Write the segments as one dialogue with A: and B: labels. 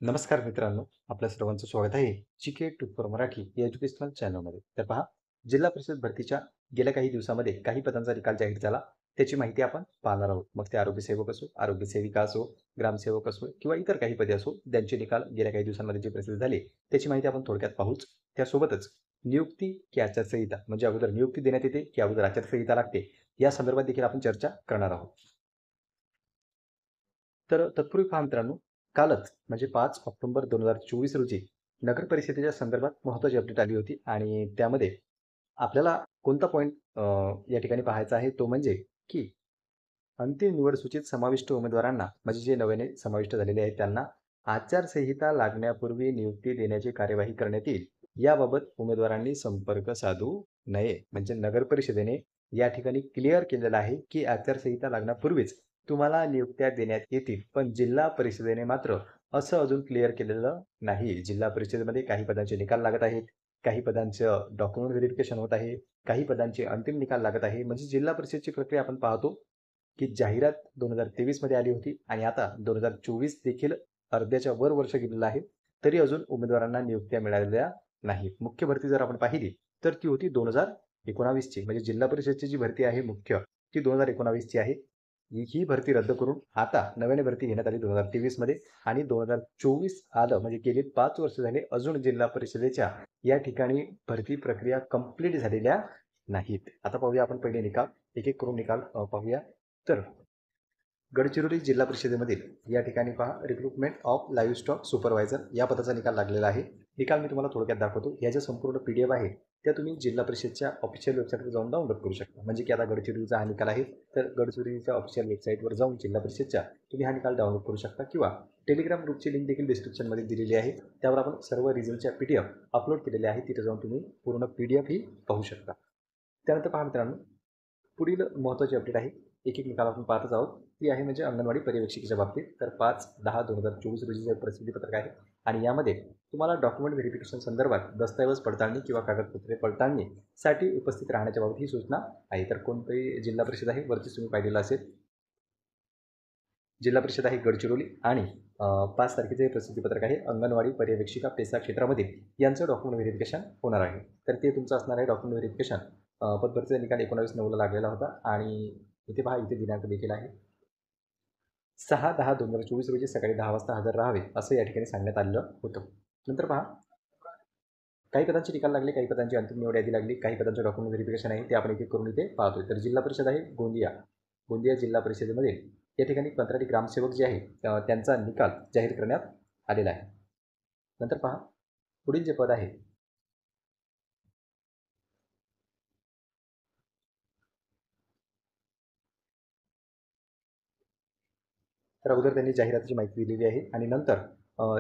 A: नमस्कार मित्रांनो, आपल्या सर्वांचं स्वागत आहे जीके टूथ फॉर मराठी या एज्युकेशनल चॅनलमध्ये. तर पहा, जिल्हा परिषद भरतीच्या गेल्या काही दिवसामध्ये काही पदांचा निकाल जाहीर झाला. त्याची माहिती आपण पाहणार आहोत. मग ते आरोग्य सेवक असो, आरोग्य सेविका असो, ग्रामसेवक असो किंवा इतर काही पदे असो, त्यांचे निकाल गेल्या काही दिवसांमध्ये जे प्रसिद्ध झाले त्याची माहिती आपण थोडक्यात पाहूच. त्यासोबतच नियुक्ती की आचारसंहिता, म्हणजे अगोदर नियुक्ती देण्यात येते की अगोदर आचारसंहिता लागते, या संदर्भात देखील आपण चर्चा करणार आहोत. तर तत्पूर्वी पहा मित्रांनो, कालच म्हणजे 5 ऑक्टोबर 2024 रोजी नगर परिषदेच्या संदर्भात महत्त्वाची अपडेट आली होती आणि त्यामध्ये आपल्याला कोणता पॉईंट या ठिकाणी पाहायचा आहे तो म्हणजे की अंतिम निवड सूचीत समाविष्ट उमेदवारांना, म्हणजे जे नव्याने समाविष्ट झालेले आहेत त्यांना आचारसंहिता लागण्यापूर्वी नियुक्ती देण्याची कार्यवाही करण्यात येईल. याबाबत उमेदवारांनी संपर्क साधू नये. म्हणजे नगर परिषदेने या ठिकाणी क्लिअर केलेलं आहे की आचारसंहिता लागण्यापूर्वीच तुम्हाला नियुक्त्या देण्यात येतील. पण जिल्हा परिषदेने मात्र असं अजून क्लिअर केलेलं नाही. जिल्हा परिषदेमध्ये काही पदांचे निकाल लागत आहेत, काही पदांचं डॉक्युमेंट व्हेरिफिकेशन होत आहे, काही पदांचे अंतिम निकाल लागत आहे. म्हणजे जिल्हा परिषदची प्रक्रिया आपण पाहतो की जाहिरात 2023 मध्ये आली होती आणि आता 2024 देखील अर्ध्याच्या वर वर्ष गेलेलं आहे, तरी अजून उमेदवारांना नियुक्त्या मिळालेल्या नाहीत. मुख्य भरती जर आपण पाहिली तर ती होती 2019 ची. म्हणजे जिल्हा परिषदची जी भरती आहे मुख्य, ती 2019 ची आहे. ही भरती रद्द करून आता नव्याने भरती घेण्यात आली 2023 मध्ये आणि 2024 आलं, म्हणजे गेली 5 वर्ष झाले अजून जिल्हा परिषदेच्या या ठिकाणी भरती प्रक्रिया कंप्लीट झालेल्या नाहीत. आता पाहूया आपण पहिले निकाल, एक एक करून निकाल पाहूया. तर गडचिरोली जिल्हा परिषदेमधील या ठिकाणी पहा, रिक्रुटमेंट ऑफ लाईव्हस्टॉक सुपरवायझर या पदाचा निकाल लागलेला आहे. निकाल मी तुम्हाला थोडक्यात दाखवतो. याच्या संपूर्ण PDF आहे त्या तुम्ही जिल्हा परिषदच्या ऑफिशियल वेबसाईटवर जाऊन डाउनलोड करू शकता. म्हणजे की आता गडचिरोलीचा हा निकाल आहे, तर गडचिरोलीच्या ऑफिशियल वेबसाईटवर जाऊन जिल्हा परिषदच्या तुम्ही हा निकाल डाउनलोड करू शकता किंवा टेलिग्राम ग्रुपची लिंक देखील डिस्क्रिप्शनमध्ये दिलेली आहे. त्यावर आपण सर्व रिझल्टच्या PDF अपलोड केलेल्या आहे. तिथे जाऊन तुम्ही पूर्ण PDF ही पाहू शकता. त्यानंतर पहा मित्रांनो, पुढील महत्त्वाची अपडेट आहे. एक एक निकाल आपण पाहतच आहोत. ती आहे म्हणजे अंगणवाडी पर्यवेक्षिकेच्या बाबतीत. तर 5/10/2024 रोजीचे प्रसिद्धी पत्रक आहे आणि यामध्ये तुम्हाला डॉक्युमेंट व्हेरिफिकेशन संदर्भात दस्तऐवज पडताळणी किंवा कागदपत्रे पडताळणीसाठी उपस्थित राहण्याच्या बाबत ही सूचना आहे. तर कोणतंही जिल्हा परिषद आहे, वरतीच तुम्ही पाहिलेलं असेल, जिल्हा परिषद आहे गडचिरोली आणि 5 तारखेचे हे प्रसिद्धीपत्रक आहे. अंगणवाडी पर्यवेक्षिका पेसा क्षेत्रामधील यांचं डॉक्युमेंट व्हेरिफिकेशन होणार आहे. तर ते तुमचं असणार आहे डॉक्युमेंट व्हेरिफिकेशन. पदभरतीचा निकाल 19/9 लागलेला होता आणि इथे पहा, इथे दिनांक देखील आहे. 6/10/2024 रोजी सकाळी 10 वाजता हजर राहावे असं या ठिकाणी सांगण्यात आलेलं होतं. नंतर पहा, काही पदांचे निकाल लागले, काही पदांची अंतिम निवड यादी लागली, काही पदांचं डॉक्युमेंट व्हेरिफिकेशन आहे ते आपण एक एक करून इथे पाहतोय. तर जिल्हा परिषद आहे गोंदिया. गोंदिया जिल्हा परिषदेमध्ये या ठिकाणी कंत्राटी ग्रामसेवक जे आहे त्यांचा निकाल जाहीर करण्यात आलेला आहे. नंतर पहा, पुढील जे पद आहे, तर अगोदर त्यांनी जाहिरातीची माहिती दिलेली आहे आणि नंतर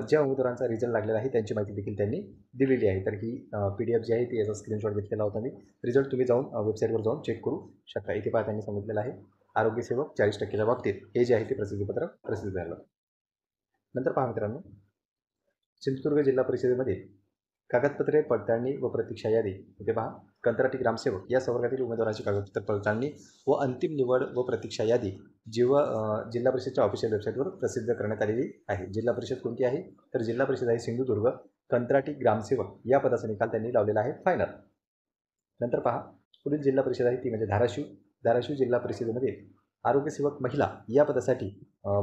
A: ज्या उमेदवारांचा रिझल्ट लागलेला आहे त्यांची माहिती देखील त्यांनी दिलेली आहे. तर ही PDF जी आहे ती याचा स्क्रीनशॉट घेतलेला होता मी. रिझल्ट तुम्ही जाऊन वेबसाईटवर जाऊन चेक करू शकता. इथे पहा, त्यांनी सांगितलेलं आहे आरोग्य सेवक 40%च्या बाबतीत हे जे आहे ते प्रसिद्धीपत्रक प्रसिद्ध झालं. नंतर पहा मित्रांनो, सिंधुदुर्ग जिल्हा परिषदेमध्ये कागदपत्रे पडताळणी व प्रतीक्षा यादी. इथे पहा, कंत्राटी ग्रामसेवक या संवर्गातील उमेदवारांची कागदपत्र पडताळणी व अंतिम निवड व प्रतीक्षा यादी जेव्हा जिल्हा परिषदच्या ऑफिशियल वेबसाईटवर प्रसिद्ध करण्यात आलेली आहे. जिल्हा परिषद कोणती आहे, तर जिल्हा परिषद आहे सिंधुदुर्ग. कंत्राटी ग्रामसेवक या पदाचा निकाल त्यांनी लावलेला आहे फायनल. नंतर पहा, पुढील जिल्हा परिषद आहे ती म्हणजे धाराशिव. धाराशिव जिल्हा परिषदेमध्ये आरोग्यसेवक महिला या पदासाठी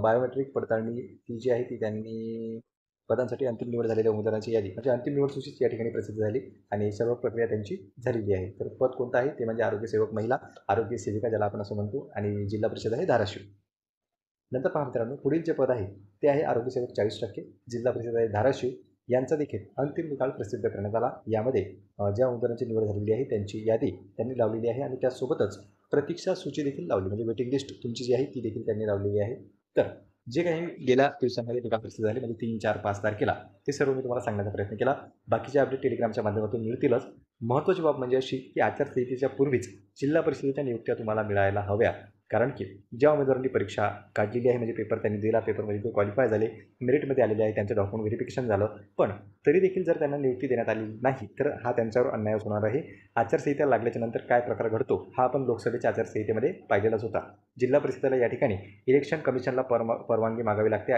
A: बायोमेट्रिक पडताळणी ती जी आहे ती त्यांनी पदांसाठी अंतिम निवड झालेल्या उमेदवारांची यादी, म्हणजे अंतिम निवड सूचीच या ठिकाणी प्रसिद्ध झाली आणि सर्व प्रक्रिया त्यांची झालेली आहे. तर पद कोणतं आहे ते म्हणजे आरोग्यसेवक महिला, आरोग्य सेविका ज्याला आपण असं म्हणतो, आणि जिल्हा परिषद आहे धाराशिव. नंतर पहा मित्रांनो, पुढील जे पद आहे ते आहे आरोग्यसेवक 40%, जिल्हा परिषद आहे धाराशिव. यांचा देखील अंतिम निकाल प्रसिद्ध करण्यात आला. यामध्ये ज्या उमेदवारांची निवड झालेली आहे त्यांची यादी त्यांनी लावलेली आहे आणि त्यासोबतच प्रतीक्षा सूची देखील लावली, म्हणजे वेटिंग लिस्ट तुमची जी आहे ती देखील त्यांनी लावलेली आहे. तर जे काही गेल्या दिवसांमध्ये निकाल प्रसिद्ध झाले, म्हणजे 3, 4, 5 तारखेला, ते सर्व मी तुम्हाला सांगण्याचा प्रयत्न केला. बाकीचे अपडेट टेलिग्रामच्या माध्यमातून मिळतीलच. महत्त्वाची बाब म्हणजे अशी की आचारसंहितेच्या पूर्वीच जिल्हा परिषदेच्या नियुक्त्या तुम्हाला मिळायला हव्या. कारण की ज्या उमेदवारांनी परीक्षा काढलेली आहे, म्हणजे पेपर त्यांनी दिला, पेपरमध्ये ते क्वालिफाय झाले, मेरिटमध्ये आलेले आहे, त्यांचं डॉक्युमेंट व्हेरिफिकेशन झालं, पण तरी देखील जर त्यांना नियुक्ती देण्यात आली नाही तर हा त्यांच्यावर अन्याय होणार आहे. आचारसंहिता लागल्याच्या नंतर काय प्रकार घडतो हा आपण लोकसभेच्या आचारसंहितेमध्ये पाहिलेलाच होता. जिल्हा परिषदेला या ठिकाणी इलेक्शन कमिशनला परवानगी मागावी लागते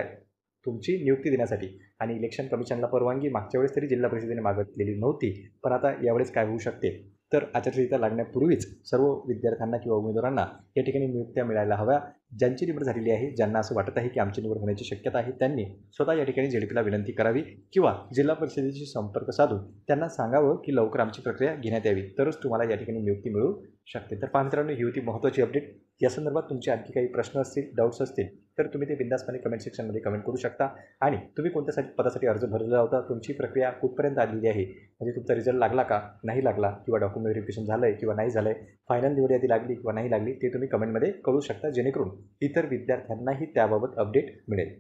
A: तुमची नियुक्ती देण्यासाठी आणि इलेक्शन कमिशनला परवानगी मागच्या वेळेस तरी जिल्हा परिषदेने मागितलेली नव्हती, पण आता यावेळेस काय होऊ शकते, तर आचारसंहिता लागण्यापूर्वीच सर्व विद्यार्थ्यांना किंवा उमेदवारांना या ठिकाणी नियुक्त्या मिळायला हव्या. ज्यांची निवड झालेली आहे, ज्यांना असं वाटत आहे की आमची निवड होण्याची शक्यता आहे, त्यांनी स्वतः या ठिकाणी झेडपीला विनंती करावी किंवा जिल्हा परिषदेशी संपर्क साधून त्यांना सांगावं की लवकर आमची प्रक्रिया घेण्यात यावी, तरच तुम्हाला या ठिकाणी नियुक्ती मिळू शकते. तर पहा मित्रांनो, ही होती महत्त्वाची अपडेट. या संदर्भात तुमचे आणखी काही प्रश्न असतील, डाऊट्स असतील, तर तुम्ही ते बिनधास्तपणे कमेंट सेक्शनमध्ये कमेंट करू शकता. आणि तुम्ही कोणत्या पदासाठी अर्ज भरला होता, तुमची प्रक्रिया कुठपर्यंत आलेली आहे, म्हणजे तुमचा रिझल्ट लागला का, नाही लागला, किंवा डॉक्युमेंट व्हेरिफिकेशन झालं आहे किंवा नाही झालं आहे, फायनल निवड यादी लागली किंवा नाही लागली, ते तुम्ही कमेंटमध्ये कळू शकता, जेणेकरून इतर विद्यार्थ्यांनाही त्याबाबत अपडेट मिळेल.